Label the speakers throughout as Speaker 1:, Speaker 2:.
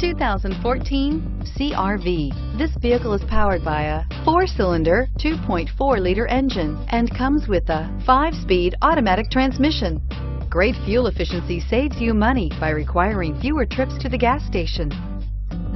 Speaker 1: 2014 CR-V. This vehicle is powered by a 4-cylinder, 2.4-liter engine and comes with a 5-speed automatic transmission. Great fuel efficiency saves you money by requiring fewer trips to the gas station.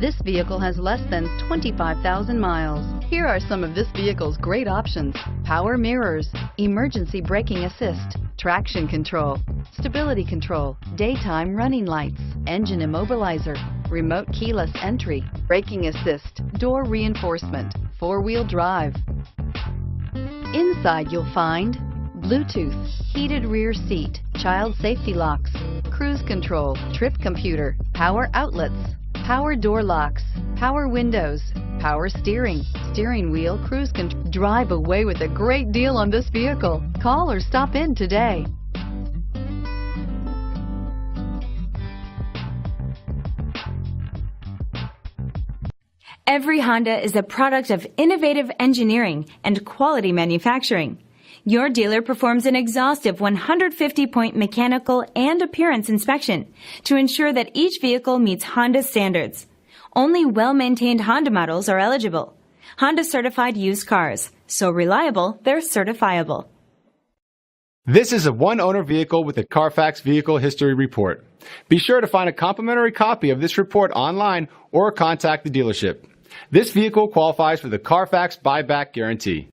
Speaker 1: This vehicle has less than 25,000 miles. Here are some of this vehicle's great options: power mirrors, emergency braking assist, traction control, stability control, daytime running lights, engine immobilizer, remote keyless entry, braking assist, door reinforcement, 4-wheel drive. Inside you'll find Bluetooth, heated rear seat, child safety locks, cruise control, trip computer, power outlets, power door locks, power windows, power steering, steering wheel cruise control. Drive away with a great deal on this vehicle. Call or stop in today.
Speaker 2: Every Honda is a product of innovative engineering and quality manufacturing. Your dealer performs an exhaustive 150-point mechanical and appearance inspection to ensure that each vehicle meets Honda standards. Only well-maintained Honda models are eligible. Honda certified used cars, so reliable they're certifiable.
Speaker 3: This is a one-owner vehicle with a CARFAX Vehicle History Report. Be sure to find a complimentary copy of this report online or contact the dealership. This vehicle qualifies for the CARFAX Buyback Guarantee.